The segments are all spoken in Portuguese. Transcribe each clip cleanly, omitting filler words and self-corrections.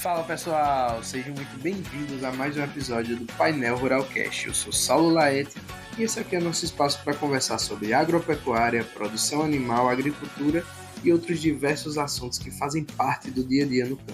Fala pessoal, sejam muito bem-vindos a mais um episódio do Painel Ruralcast. Eu sou Saulo Laete e esse aqui é nosso espaço para conversar sobre agropecuária, produção animal, agricultura e outros diversos assuntos que fazem parte do dia a dia no campo.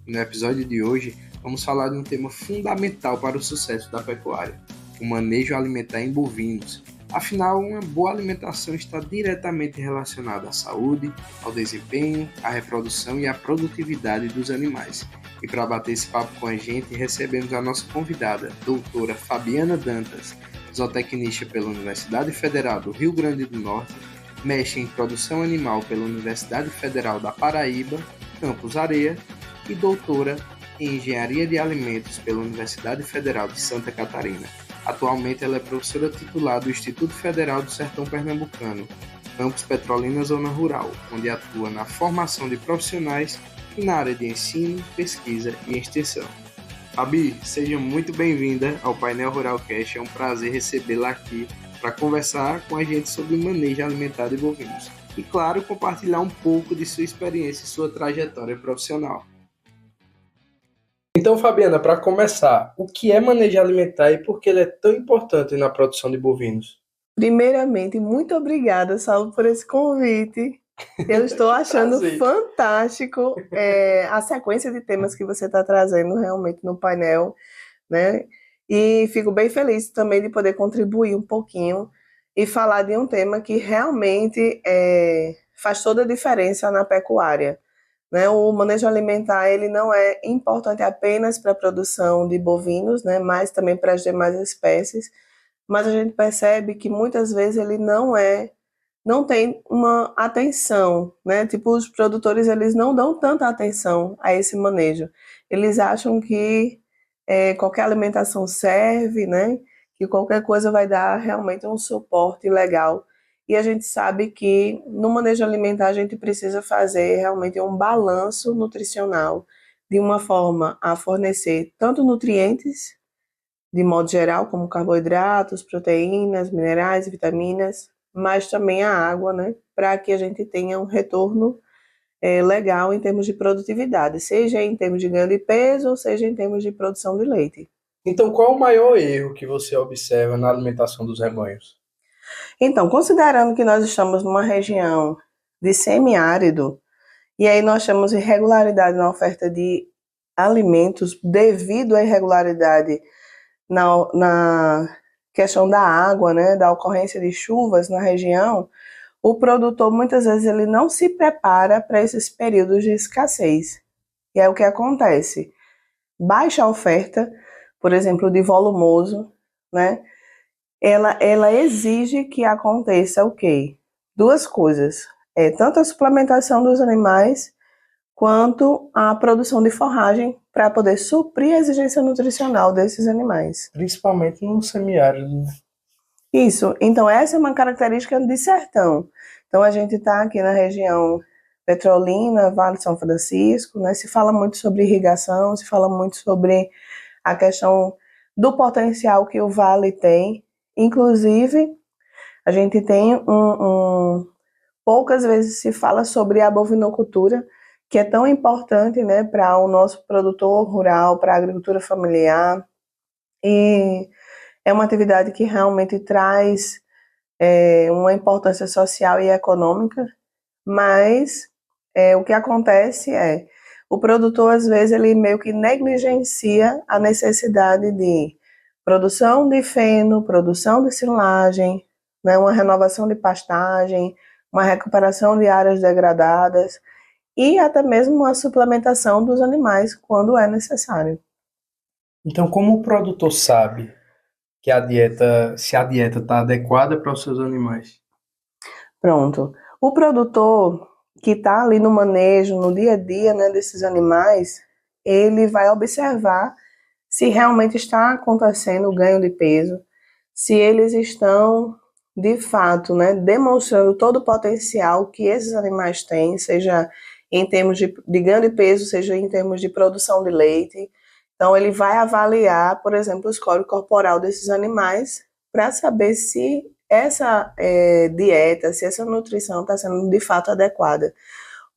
E no episódio de hoje vamos falar de um tema fundamental para o sucesso da pecuária, o manejo alimentar em bovinos. Afinal, uma boa alimentação está diretamente relacionada à saúde, ao desempenho, à reprodução e à produtividade dos animais. E para bater esse papo com a gente, recebemos a nossa convidada, doutora Fabiana Dantas, zootecnista pela Universidade Federal do Rio Grande do Norte, mestre em produção animal pela Universidade Federal da Paraíba, Campus Areia, e doutora em engenharia de alimentos pela Universidade Federal de Santa Catarina. Atualmente ela é professora titular do Instituto Federal do Sertão Pernambucano, Campus Petrolina Zona Rural, onde atua na formação de profissionais e na área de ensino, pesquisa e extensão. Fabi, seja muito bem-vinda ao Painel Ruralcast, é um prazer recebê-la aqui para conversar com a gente sobre manejo alimentar de bovinos e, claro, compartilhar um pouco de sua experiência e sua trajetória profissional. Então, Fabiana, para começar, o que é manejo alimentar e por que ele é tão importante na produção de bovinos? Primeiramente, muito obrigada, Saulo, por esse convite. Eu estou achando fantástico a sequência de temas que você está trazendo realmente no painel, né? E fico bem feliz também de poder contribuir um pouquinho e falar de um tema que realmente faz toda a diferença na pecuária. Né? O manejo alimentar ele não é importante apenas para a produção de bovinos, né? Mas também para as demais espécies. Mas a gente percebe que muitas vezes ele não tem uma atenção, né? Tipo, os produtores eles não dão tanta atenção a esse manejo. Eles acham que qualquer alimentação serve, né? Que qualquer coisa vai dar realmente um suporte legal. E a gente sabe que no manejo alimentar a gente precisa fazer realmente um balanço nutricional de uma forma a fornecer tanto nutrientes, de modo geral, como carboidratos, proteínas, minerais, vitaminas, mas também a água, né, para que a gente tenha um retorno legal em termos de produtividade, seja em termos de ganho de peso, ou seja em termos de produção de leite. Então, qual o maior erro que você observa na alimentação dos rebanhos? Então, considerando que nós estamos numa região de semiárido, e aí nós temos irregularidade na oferta de alimentos devido à irregularidade na questão da água, né, da ocorrência de chuvas na região, o produtor muitas vezes ele não se prepara para esses períodos de escassez. E é o que acontece. Baixa oferta, por exemplo, de volumoso, né? Ela exige que aconteça o quê? Duas coisas. Tanto a suplementação dos animais, quanto a produção de forragem para poder suprir a exigência nutricional desses animais. Principalmente no semiárido, né? Isso. Então, essa é uma característica de sertão. Então, a gente está aqui na região Petrolina, Vale de São Francisco, né? Se fala muito sobre irrigação, se fala muito sobre a questão do potencial que o vale tem. Inclusive, a gente tem poucas vezes se fala sobre a bovinocultura, que é tão importante, né, para o nosso produtor rural, para a agricultura familiar. E é uma atividade que realmente traz uma importância social e econômica, mas o que acontece o produtor, às vezes, ele meio que negligencia a necessidade de produção de feno, produção de silagem, né, uma renovação de pastagem, uma recuperação de áreas degradadas e até mesmo a suplementação dos animais quando é necessário. Então, como o produtor sabe que se a dieta está adequada para os seus animais? Pronto. O produtor que está ali no manejo, no dia a dia, né, desses animais, ele vai observar se realmente está acontecendo o ganho de peso, se eles estão, de fato, né, demonstrando todo o potencial que esses animais têm, seja em termos de ganho de peso, seja em termos de produção de leite. Então, ele vai avaliar, por exemplo, o score corporal desses animais para saber se essa dieta, se essa nutrição está sendo de fato adequada.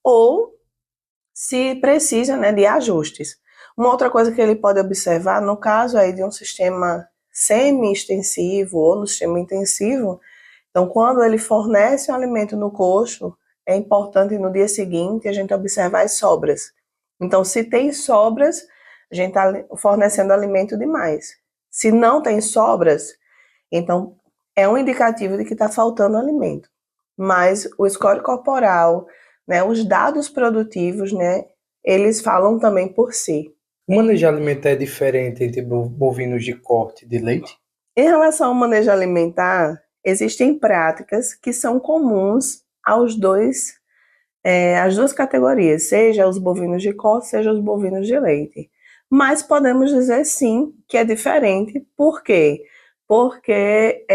Ou se precisa, né, de ajustes. Uma outra coisa que ele pode observar, no caso aí de um sistema semi-extensivo ou no sistema intensivo, então quando ele fornece um alimento no coxo, é importante no dia seguinte a gente observar as sobras. Então, se tem sobras, a gente está fornecendo alimento demais. Se não tem sobras, então é um indicativo de que está faltando alimento. Mas o score corporal, né, os dados produtivos, né, eles falam também por si. O manejo alimentar é diferente entre bovinos de corte de leite? Em relação ao manejo alimentar, existem práticas que são comuns aos às duas categorias, seja os bovinos de corte, seja os bovinos de leite. Mas podemos dizer sim que é diferente. Por quê? Porque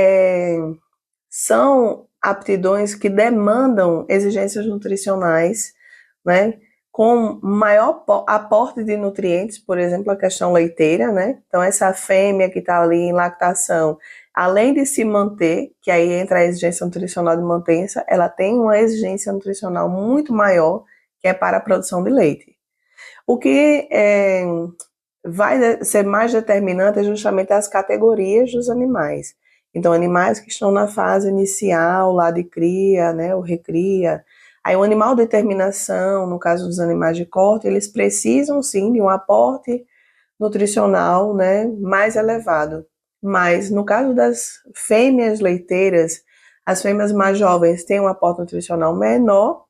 são aptidões que demandam exigências nutricionais, né? Com maior aporte de nutrientes, por exemplo, a questão leiteira, né? Então, essa fêmea que está ali em lactação, além de se manter, que aí entra a exigência nutricional de mantença, ela tem uma exigência nutricional muito maior, que é para a produção de leite. O que vai ser mais determinante é justamente as categorias dos animais. Então, animais que estão na fase inicial, lá de cria, né, ou recria. Aí, o animal de terminação, no caso dos animais de corte, eles precisam, sim, de um aporte nutricional, né, mais elevado. Mas, no caso das fêmeas leiteiras, as fêmeas mais jovens têm um aporte nutricional menor,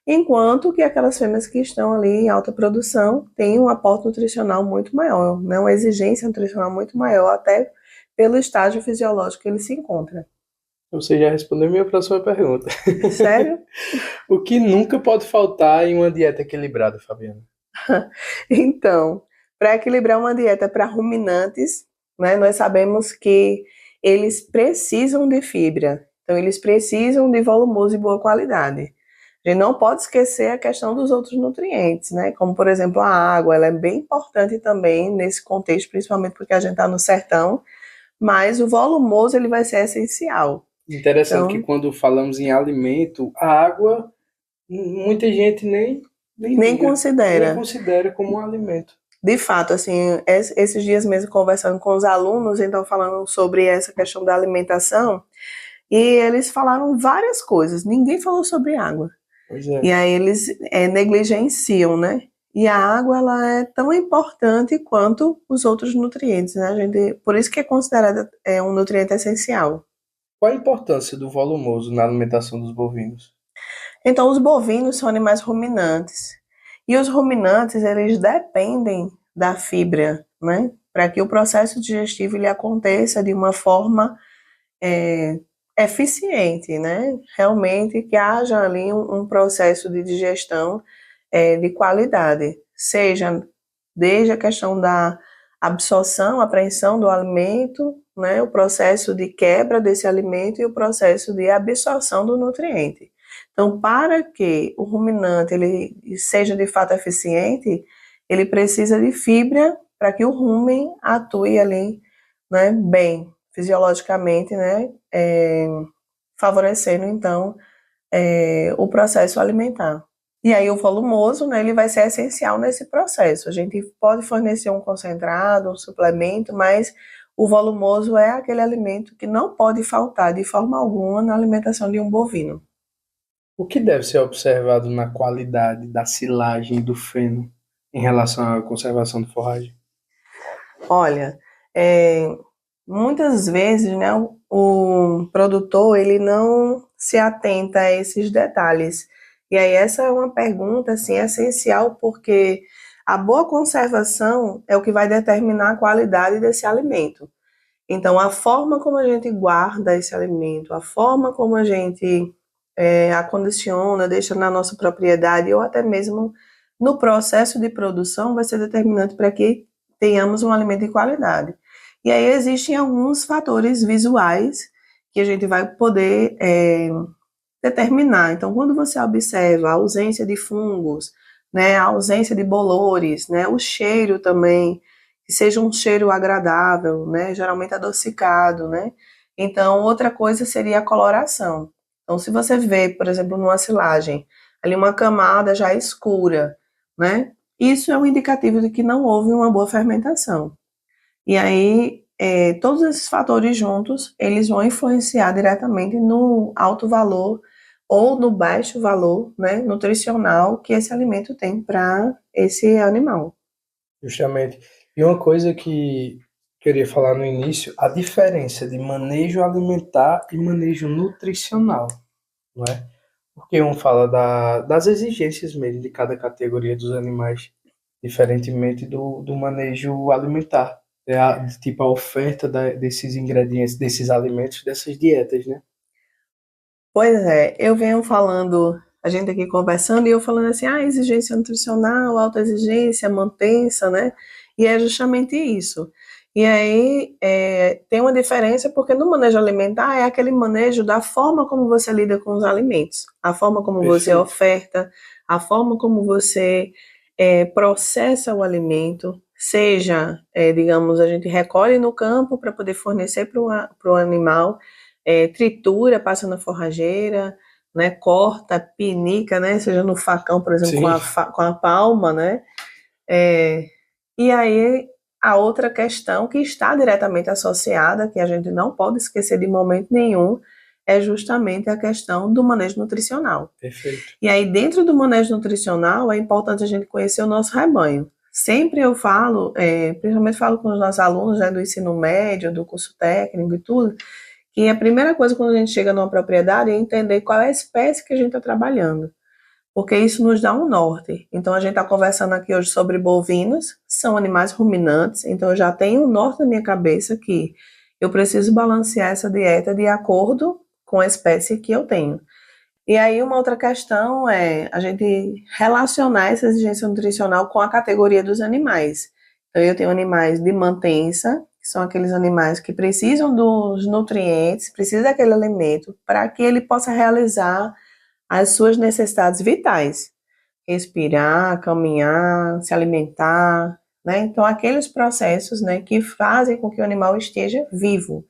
enquanto que aquelas fêmeas que estão ali em alta produção têm um aporte nutricional muito maior, né, uma exigência nutricional muito maior, até pelo estágio fisiológico que ele se encontra. Você já respondeu minha próxima pergunta. Sério? O que nunca pode faltar em uma dieta equilibrada, Fabiana? Então, para equilibrar uma dieta para ruminantes, né, nós sabemos que eles precisam de fibra, então eles precisam de volumoso e boa qualidade. A gente não pode esquecer a questão dos outros nutrientes, né? Como, por exemplo, a água, ela é bem importante também nesse contexto, principalmente porque a gente está no sertão, mas o volumoso ele vai ser essencial. Interessante que quando falamos em alimento, a água, muita gente nem considera como um alimento. De fato, assim, esses dias mesmo conversando com os alunos, então falando sobre essa questão da alimentação, e eles falaram várias coisas, ninguém falou sobre água. Pois é. E aí eles negligenciam, né? E a água, ela é tão importante quanto os outros nutrientes, né? Por isso que é considerada um nutriente essencial. Qual a importância do volumoso na alimentação dos bovinos? Então, os bovinos são animais ruminantes. E os ruminantes, eles dependem da fibra, né? Para que o processo digestivo ele aconteça de uma forma eficiente, né? Realmente que haja ali um processo de digestão de qualidade, seja desde a questão da absorção, apreensão do alimento, né? O processo de quebra desse alimento e o processo de absorção do nutriente. Então, para que o ruminante ele seja de fato eficiente, ele precisa de fibra para que o rumen atue ali, né, bem, fisiologicamente, né, favorecendo, então, o processo alimentar. E aí o volumoso, né, ele vai ser essencial nesse processo. A gente pode fornecer um concentrado, um suplemento, mas o volumoso é aquele alimento que não pode faltar de forma alguma na alimentação de um bovino. O que deve ser observado na qualidade da silagem e do feno em relação à conservação de forragem? Olha, muitas vezes, né, o produtor ele não se atenta a esses detalhes. E aí essa é uma pergunta assim, essencial, porque a boa conservação é o que vai determinar a qualidade desse alimento. Então, a forma como a gente guarda esse alimento, a forma como a gente acondiciona, deixa na nossa propriedade, ou até mesmo no processo de produção, vai ser determinante para que tenhamos um alimento de qualidade. E aí existem alguns fatores visuais que a gente vai poder determinar. Então, quando você observa a ausência de fungos, né, a ausência de bolores, né, o cheiro também, que seja um cheiro agradável, né, geralmente adocicado, né. Então, outra coisa seria a coloração. Então, se você vê, por exemplo, numa silagem, ali uma camada já escura, né, isso é um indicativo de que não houve uma boa fermentação. E aí, todos esses fatores juntos, eles vão influenciar diretamente no alto valor ou no baixo valor, né, nutricional que esse alimento tem para esse animal. Justamente. E uma coisa que queria falar no início, a diferença de manejo alimentar e manejo nutricional, não é? Porque um fala das exigências mesmo de cada categoria dos animais, diferentemente do manejo alimentar. Tipo a oferta desses ingredientes, desses alimentos, dessas dietas, né? Pois é, eu venho falando, a gente aqui conversando, e eu falando assim, exigência nutricional, alta exigência, mantença, né? E é justamente isso. E aí tem uma diferença, porque no manejo alimentar é aquele manejo da forma como você lida com os alimentos, a forma como você Perfeito. oferta, a forma como você processa o alimento, seja, digamos, a gente recolhe no campo para poder fornecer para o animal, tritura, passa na forrageira, né, corta, pinica, né, seja no facão, por exemplo, com a palma, né, e aí a outra questão que está diretamente associada, que a gente não pode esquecer de momento nenhum, é justamente a questão do manejo nutricional. Perfeito. E aí dentro do manejo nutricional é importante a gente conhecer o nosso rebanho. Sempre eu falo, principalmente falo com os nossos alunos, né, do ensino médio, do curso técnico e tudo, que a primeira coisa quando a gente chega numa propriedade é entender qual é a espécie que a gente está trabalhando, porque isso nos dá um norte. Então a gente está conversando aqui hoje sobre bovinos, são animais ruminantes, então eu já tenho um norte na minha cabeça que eu preciso balancear essa dieta de acordo com a espécie que eu tenho. E aí uma outra questão é a gente relacionar essa exigência nutricional com a categoria dos animais. Então eu tenho animais de mantença, que são aqueles animais que precisam dos nutrientes, precisam daquele alimento para que ele possa realizar as suas necessidades vitais. Respirar, caminhar, se alimentar, né? Então aqueles processos, né, que fazem com que o animal esteja vivo.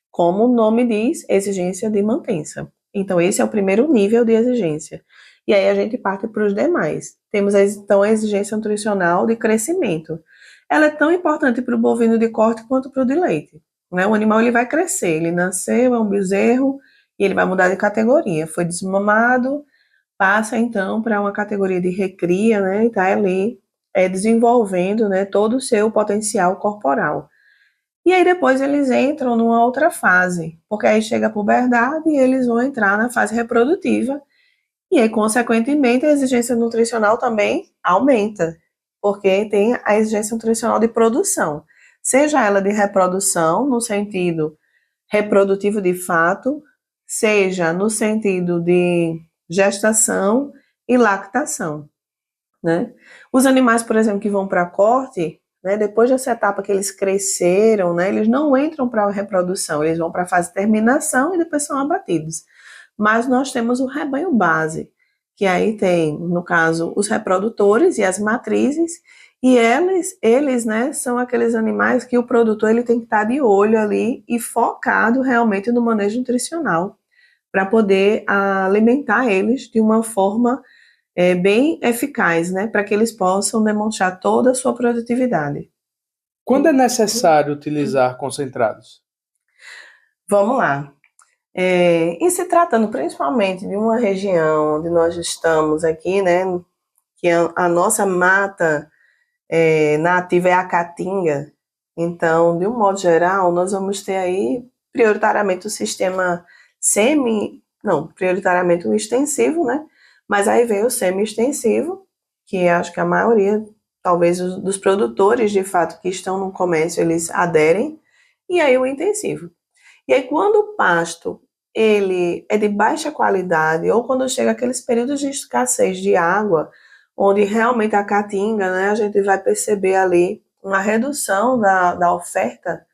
Como o nome diz, exigência de mantença. Então, esse é o primeiro nível de exigência. E aí a gente parte para os demais. Temos, então, a exigência nutricional de crescimento. Ela é tão importante para o bovino de corte quanto para o de leite. Né? O animal ele vai crescer, ele nasceu, é um bezerro, e ele vai mudar de categoria. Foi desmamado, passa então para uma categoria de recria, né? E está ali desenvolvendo, né, todo o seu potencial corporal. E aí depois eles entram numa outra fase, porque aí chega a puberdade e eles vão entrar na fase reprodutiva. E aí, consequentemente, a exigência nutricional também aumenta, porque tem a exigência nutricional de produção, seja ela de reprodução, no sentido reprodutivo de fato, seja no sentido de gestação e lactação, né? Os animais, por exemplo, que vão para corte, né, depois dessa etapa que eles cresceram, né, eles não entram para a reprodução, eles vão para a fase de terminação e depois são abatidos. Mas nós temos o rebanho base, que aí tem, no caso, os reprodutores e as matrizes, e eles, né, são aqueles animais que o produtor ele tem que estar de olho ali e focado realmente no manejo nutricional, para poder alimentar eles de uma forma bem eficaz, né, para que eles possam demonstrar toda a sua produtividade. Quando é necessário utilizar concentrados? Vamos lá. E se tratando principalmente de uma região onde nós estamos aqui, né, que a nossa mata nativa é a caatinga, então, de um modo geral, nós vamos ter aí prioritariamente o sistema prioritariamente o extensivo, né, mas aí vem o semi-extensivo, que acho que a maioria, talvez, dos produtores, de fato, que estão no comércio, eles aderem, e aí o intensivo. E aí, quando o pasto ele é de baixa qualidade, ou quando chega aqueles períodos de escassez de água, onde realmente a caatinga, né, a gente vai perceber ali uma redução da oferta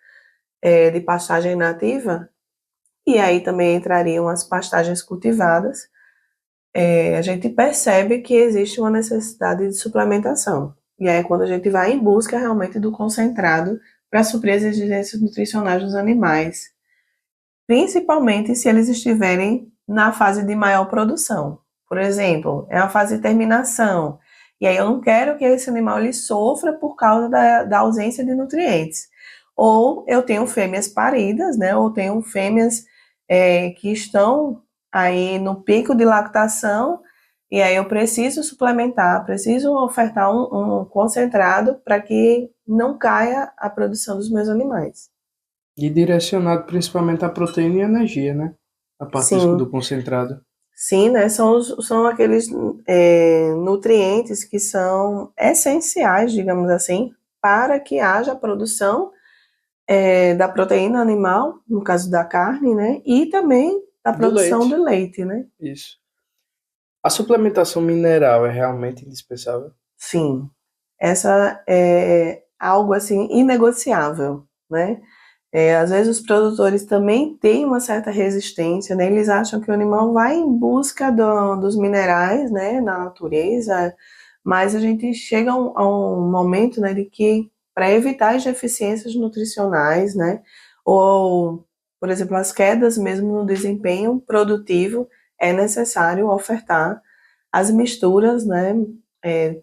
de pastagem nativa, e aí também entrariam as pastagens cultivadas, a gente percebe que existe uma necessidade de suplementação. E aí é quando a gente vai em busca realmente do concentrado para suprir as exigências nutricionais dos animais, principalmente se eles estiverem na fase de maior produção. Por exemplo, é a fase de terminação, E aí eu não quero que esse animal ele sofra por causa da ausência de nutrientes. Ou eu tenho fêmeas paridas, né? Ou tenho fêmeas que estão aí no pico de lactação, e aí eu preciso suplementar, preciso ofertar um concentrado para que não caia a produção dos meus animais. E direcionado principalmente à proteína e energia, né? A parte do Sim, concentrado. sim, né? São aqueles nutrientes que são essenciais, digamos assim, para que haja a produção da proteína animal, no caso da carne, né? E também da Do produção leite. do leite, né? Isso. A suplementação mineral é realmente indispensável? Sim, essa é algo assim inegociável, né? Às vezes os produtores também têm uma certa resistência, né? Eles acham que o animal vai em busca dos minerais, né, na natureza, mas a gente chega a um momento, né, de que para evitar as deficiências nutricionais, né, ou, por exemplo, as quedas mesmo no desempenho produtivo, é necessário ofertar as misturas, né,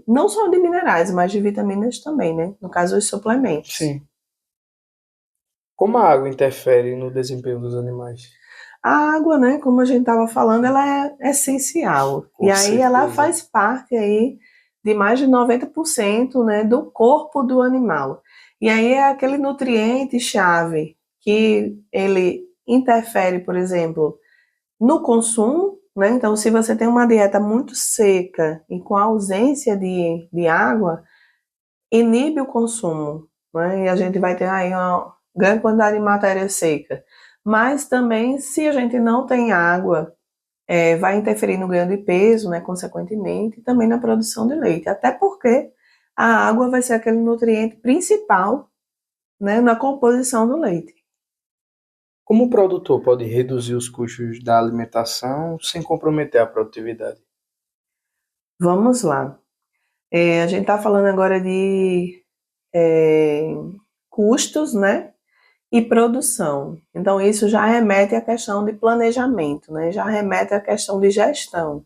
não só de minerais, mas de vitaminas também, né, no caso os suplementos. Sim. Como a água interfere no desempenho dos animais? A água, né, como a gente estava falando, ela é essencial. E Com aí ela certeza. faz parte aí de mais de 90%, né, do corpo do animal. E aí é aquele nutriente chave que ele interfere, por exemplo, no consumo, né? Então, se você tem uma dieta muito seca e com ausência de água, inibe o consumo, né? E a gente vai ter aí uma grande quantidade de matéria seca. Mas também, se a gente não tem água, vai interferir no ganho de peso, né, consequentemente, e também na produção de leite. Até porque a água vai ser aquele nutriente principal, né, na composição do leite. Como o produtor pode reduzir os custos da alimentação sem comprometer a produtividade? Vamos lá. A gente está falando agora de é, custos, né, e produção. Então, isso já remete à questão de planejamento, né, já remete à questão de gestão.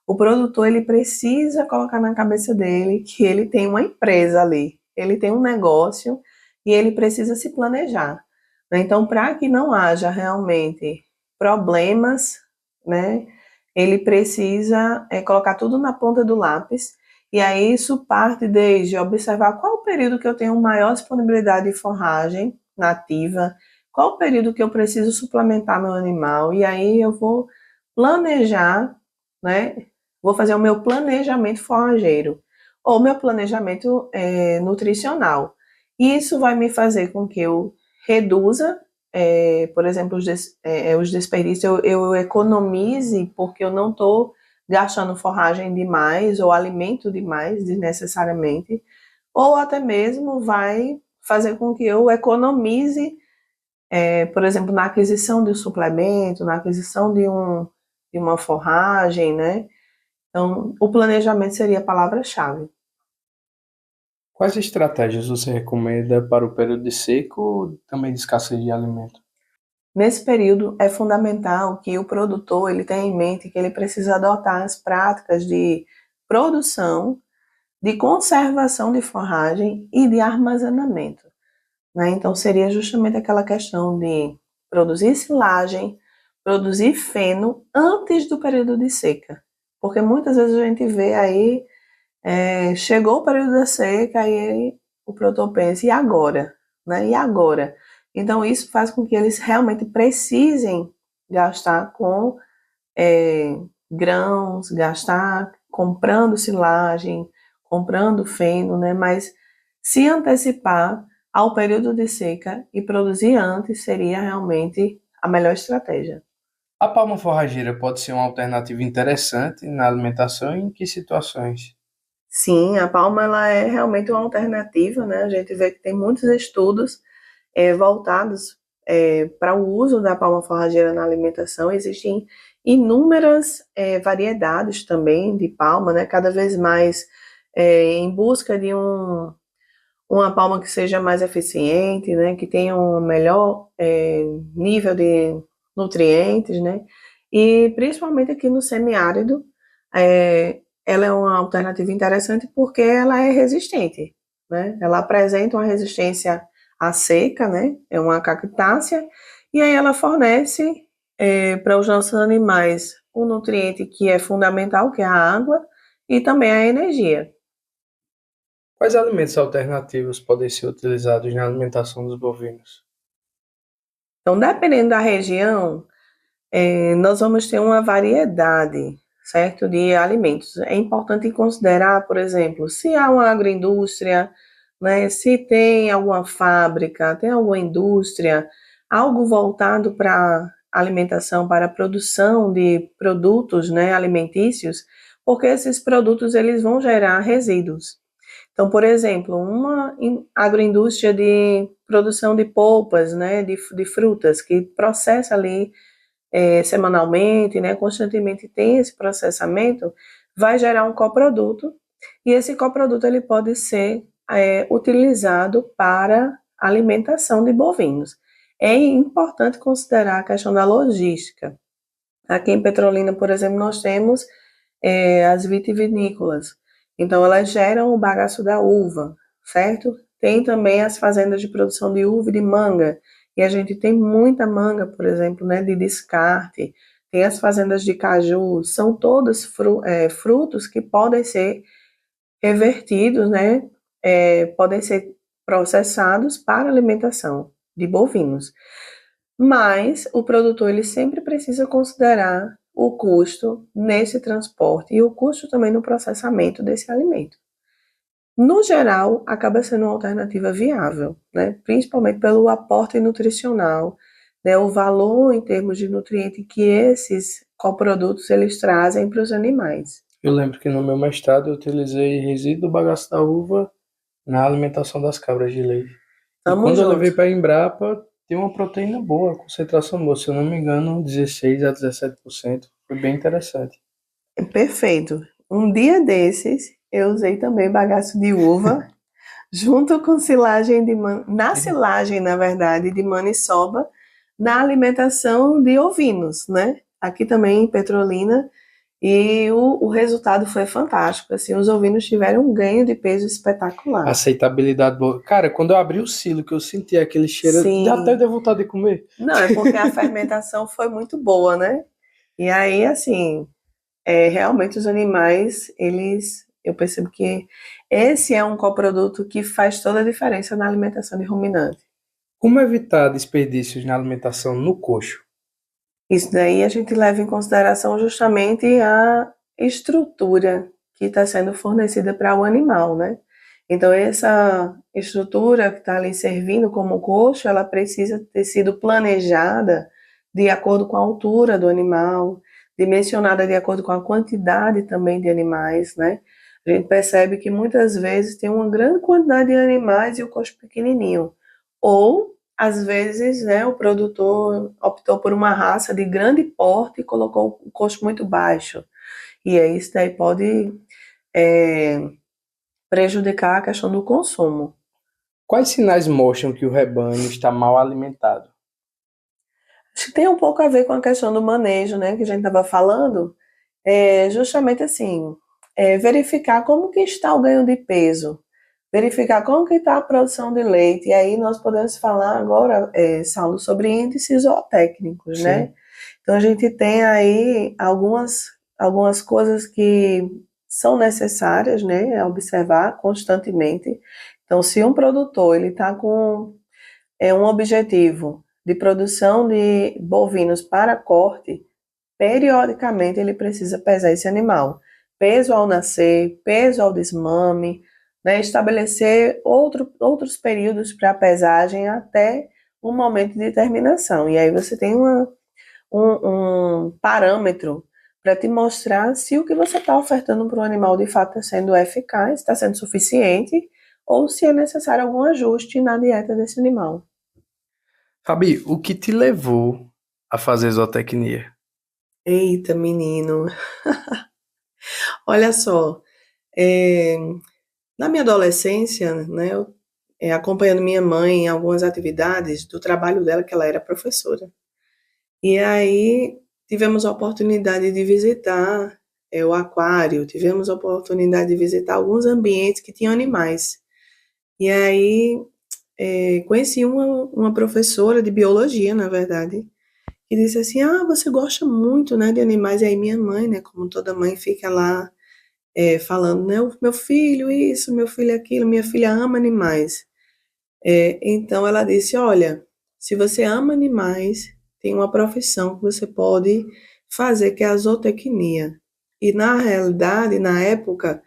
O produtor ele precisa colocar na cabeça dele que ele tem uma empresa ali, ele tem um negócio e ele precisa se planejar, né? Então, para que não haja realmente problemas, né, ele precisa colocar tudo na ponta do lápis. E aí isso parte desde observar qual o período que eu tenho maior disponibilidade de forragem nativa, qual o período que eu preciso suplementar meu animal, e aí eu vou planejar, né, vou fazer o meu planejamento forrageiro ou meu planejamento nutricional. E isso vai me fazer com que eu reduza, por exemplo, os desperdícios, eu economize porque eu não estou gastando forragem demais ou alimento demais desnecessariamente, ou até mesmo vai fazer com que eu economize, por exemplo, na aquisição de um suplemento, na aquisição de uma forragem, né? Então, o planejamento seria a palavra-chave. Quais estratégias você recomenda para o período de seco ou também de escassez de alimento? Nesse período, é fundamental que o produtor ele tenha em mente que ele precisa adotar as práticas de produção, de conservação de forragem e de armazenamento, né? Então, seria justamente aquela questão de produzir silagem, produzir feno antes do período de seca. Porque muitas vezes a gente vê aí, chegou o período da seca, aí o produtor pensa, e agora? Né? E agora? Então, isso faz com que eles realmente precisem gastar com grãos, gastar comprando silagem, comprando feno, né? Mas se antecipar ao período de seca e produzir antes seria realmente a melhor estratégia. A palma forrageira pode ser uma alternativa interessante na alimentação e em que situações? Sim, a palma ela é realmente uma alternativa, né? A gente vê que tem muitos estudos voltados para o uso da palma forrageira na alimentação. Existem inúmeras variedades também de palma, né? Cada vez mais em busca de uma palma que seja mais eficiente, né? Que tenha um melhor nível de nutrientes, né? E principalmente aqui no semiárido, ela é uma alternativa interessante porque ela é resistente, né? Ela apresenta uma resistência à seca, né? É uma cactácea, e aí ela fornece para os nossos animais um nutriente que é fundamental, que é a água, e também a energia. Quais alimentos alternativos podem ser utilizados na alimentação dos bovinos? Então, dependendo da região, nós vamos ter uma variedade, certo, de alimentos. É importante considerar, por exemplo, se há uma agroindústria, né, se tem alguma fábrica, tem alguma indústria, algo voltado para alimentação, para a produção de produtos, né, alimentícios, porque esses produtos eles vão gerar resíduos. Então, por exemplo, uma agroindústria de produção de polpas, né, de frutas, que processa ali semanalmente, né, constantemente tem esse processamento, vai gerar um coproduto, e esse coproduto ele pode ser utilizado para alimentação de bovinos. É importante considerar a questão da logística. Aqui em Petrolina, por exemplo, nós temos as vitivinícolas. Então, elas geram o bagaço da uva, certo? Tem também as fazendas de produção de uva e de manga. E a gente tem muita manga, por exemplo, né, de descarte. Tem as fazendas de caju. São todos frutos que podem ser revertidos, né? Podem ser processados para alimentação de bovinos. Mas o produtor ele sempre precisa considerar o custo nesse transporte e o custo também no processamento desse alimento. No geral, acaba sendo uma alternativa viável, né? Principalmente pelo aporte nutricional, né? O valor em termos de nutriente que esses coprodutos eles trazem para os animais. Eu lembro que no meu mestrado eu utilizei resíduo do bagaço da uva na alimentação das cabras de leite. E Tamo quando eu levei junto. para a Embrapa, tem uma proteína boa, concentração boa. Se eu não me engano, 16 a 17%. Foi bem interessante. Perfeito. Um dia desses, eu usei também bagaço de uva, junto com silagem na silagem, na verdade, de maniçoba, na alimentação de ovinos, né? Aqui também em Petrolina, e o resultado foi fantástico. Assim, os ovinos tiveram um ganho de peso espetacular. Aceitabilidade boa. Cara, quando eu abri o silo, que eu senti aquele cheiro, Sim. já até deu vontade de comer. Não, é porque a fermentação foi muito boa, né? E aí, assim, realmente os animais, eu percebo que esse é um coproduto que faz toda a diferença na alimentação de ruminante. Como evitar desperdícios na alimentação no coxo? Isso daí a gente leva em consideração justamente a estrutura que está sendo fornecida para o animal, né? Então, essa estrutura que está ali servindo como coxo, ela precisa ter sido planejada de acordo com a altura do animal, dimensionada de acordo com a quantidade também de animais, né? A gente percebe que muitas vezes tem uma grande quantidade de animais e o coxo pequenininho. Ou às vezes, né, o produtor optou por uma raça de grande porte e colocou o custo muito baixo. E aí isso daí pode prejudicar a questão do consumo. Quais sinais mostram que o rebanho está mal alimentado? Acho que tem um pouco a ver com a questão do manejo, né, que a gente estava falando. Justamente assim, verificar como que está o ganho de peso, verificar como que está a produção de leite, e aí nós podemos falar agora, Saulo, sobre índices zootécnicos, Sim. né? Então a gente tem aí algumas coisas que são necessárias, né, a observar constantemente. Então, se um produtor ele está com um objetivo de produção de bovinos para corte, periodicamente ele precisa pesar esse animal. Peso ao nascer, peso ao desmame, né, estabelecer outros períodos para a pesagem até o momento de terminação. E aí você tem um parâmetro para te mostrar se o que você está ofertando para o animal de fato está sendo eficaz, está sendo suficiente, ou se é necessário algum ajuste na dieta desse animal. Fabi, o que te levou a fazer zootecnia? Eita, menino. Olha só, na minha adolescência, né, eu, acompanhando minha mãe em algumas atividades do trabalho dela, que ela era professora. E aí tivemos a oportunidade de visitar o aquário, tivemos a oportunidade de visitar alguns ambientes que tinham animais. E aí conheci uma professora de biologia, na verdade, que disse assim, você gosta muito, né, de animais. E aí minha mãe, né, como toda mãe, fica lá falando, né, meu filho isso, meu filho aquilo, minha filha ama animais. Então ela disse, olha, se você ama animais, tem uma profissão que você pode fazer, que é a zootecnia. E na realidade, na época,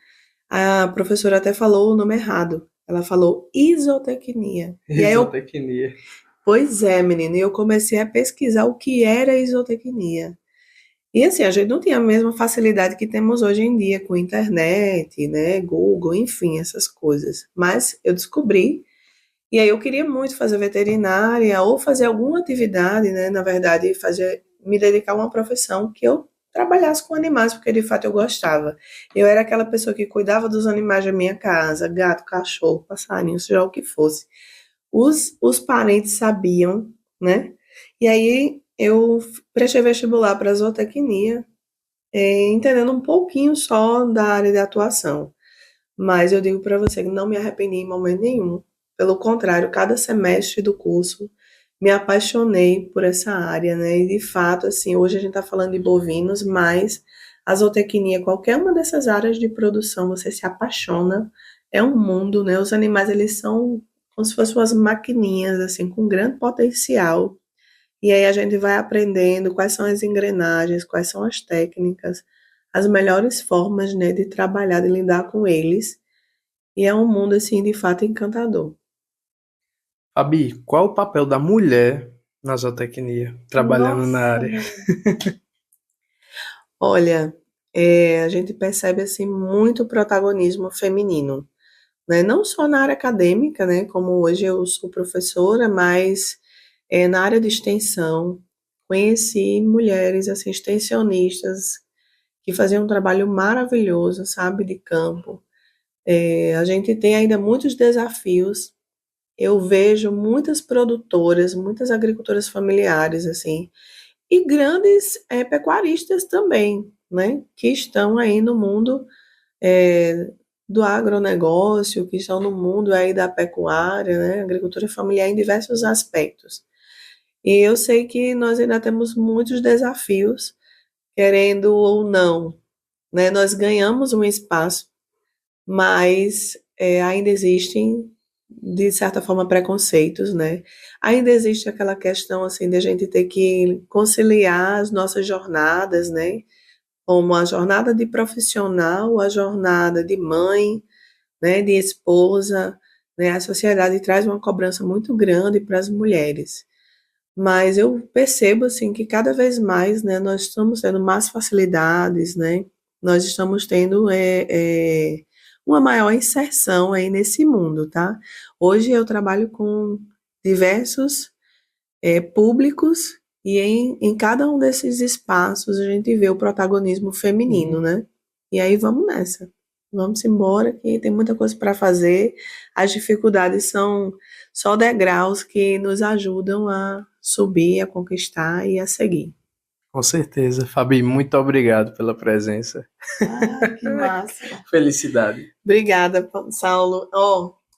a professora até falou o nome errado. Ela falou isotecnia. Isotecnia. Pois é, menina, e eu comecei a pesquisar o que era isotecnia. E assim, a gente não tinha a mesma facilidade que temos hoje em dia com internet, né, Google, enfim, essas coisas. Mas eu descobri, e aí eu queria muito fazer veterinária ou fazer alguma atividade, né, na verdade, me dedicar a uma profissão que eu trabalhasse com animais, porque de fato eu gostava. Eu era aquela pessoa que cuidava dos animais da minha casa, gato, cachorro, passarinho, seja o que fosse. Os parentes sabiam, né? E aí eu prestei vestibular para zootecnia, entendendo um pouquinho só da área de atuação. Mas eu digo para você que não me arrependi em momento nenhum. Pelo contrário, cada semestre do curso me apaixonei por essa área, né? E de fato, assim, hoje a gente está falando de bovinos, mas a zootecnia, qualquer uma dessas áreas de produção, você se apaixona. É um mundo, né? Os animais, eles são como se fossem umas maquininhas, assim, com grande potencial. E aí a gente vai aprendendo quais são as engrenagens, quais são as técnicas, as melhores formas, né, de trabalhar, de lidar com eles. E é um mundo, assim, de fato encantador. Fabi, qual o papel da mulher na zootecnia, trabalhando na área? Olha, a gente percebe, assim, muito protagonismo feminino, né? Não só na área acadêmica, né, como hoje eu sou professora, mas na área de extensão, conheci mulheres, assim, extensionistas, que faziam um trabalho maravilhoso, sabe, de campo. A gente tem ainda muitos desafios. Eu vejo muitas produtoras, muitas agricultoras familiares, assim, e grandes pecuaristas também, né, que estão aí no mundo do agronegócio, que estão no mundo aí da pecuária, né, agricultura familiar em diversos aspectos. E eu sei que nós ainda temos muitos desafios, querendo ou não, né, nós ganhamos um espaço, mas ainda existem, de certa forma, preconceitos, né? Ainda existe aquela questão, assim, de a gente ter que conciliar as nossas jornadas, né? Como a jornada de profissional, a jornada de mãe, né? De esposa, né? A sociedade traz uma cobrança muito grande para as mulheres. Mas eu percebo, assim, que cada vez mais, né? Nós estamos tendo mais facilidades, né? Nós estamos tendo uma maior inserção aí nesse mundo, tá? Hoje eu trabalho com diversos públicos e em cada um desses espaços a gente vê o protagonismo feminino, né? E aí vamos nessa. Vamos embora que tem muita coisa para fazer. As dificuldades são só degraus que nos ajudam a subir, a conquistar e a seguir. Com certeza. Fabi, muito obrigado pela presença. Que massa. Felicidade. Obrigada, Saulo.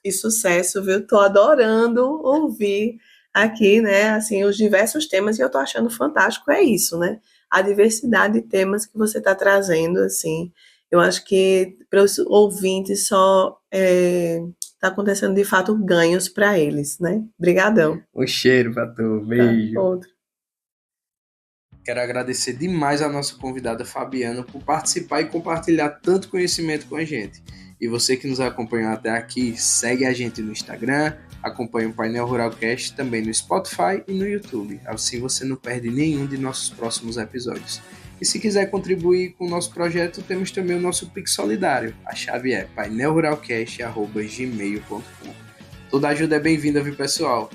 E sucesso, viu? Tô adorando ouvir aqui, né, assim, os diversos temas, e eu tô achando fantástico, é isso, né? A diversidade de temas que você tá trazendo, assim. Eu acho que para os ouvintes só tá acontecendo, de fato, ganhos para eles, né? Obrigadão. Um cheiro pra tu. Beijo. Tá, outro. Quero agradecer demais a nossa convidada Fabiana por participar e compartilhar tanto conhecimento com a gente. E você que nos acompanhou até aqui, segue a gente no Instagram, acompanha o Painel Rural Cast também no Spotify e no YouTube. Assim você não perde nenhum de nossos próximos episódios. E se quiser contribuir com o nosso projeto, temos também o nosso Pix Solidário. A chave é painelruralcast@gmail.com. Toda ajuda é bem-vinda, viu, pessoal?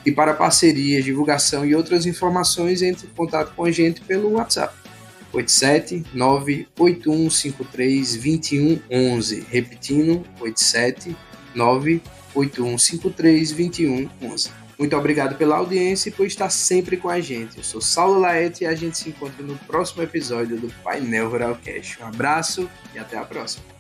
E para parcerias, divulgação e outras informações, entre em contato com a gente pelo WhatsApp 87981532111, repetindo 87981532111. Muito obrigado pela audiência e por estar sempre com a gente. Eu sou Saulo Laete e a gente se encontra no próximo episódio do Painel Rural Cast. Um abraço e até a próxima.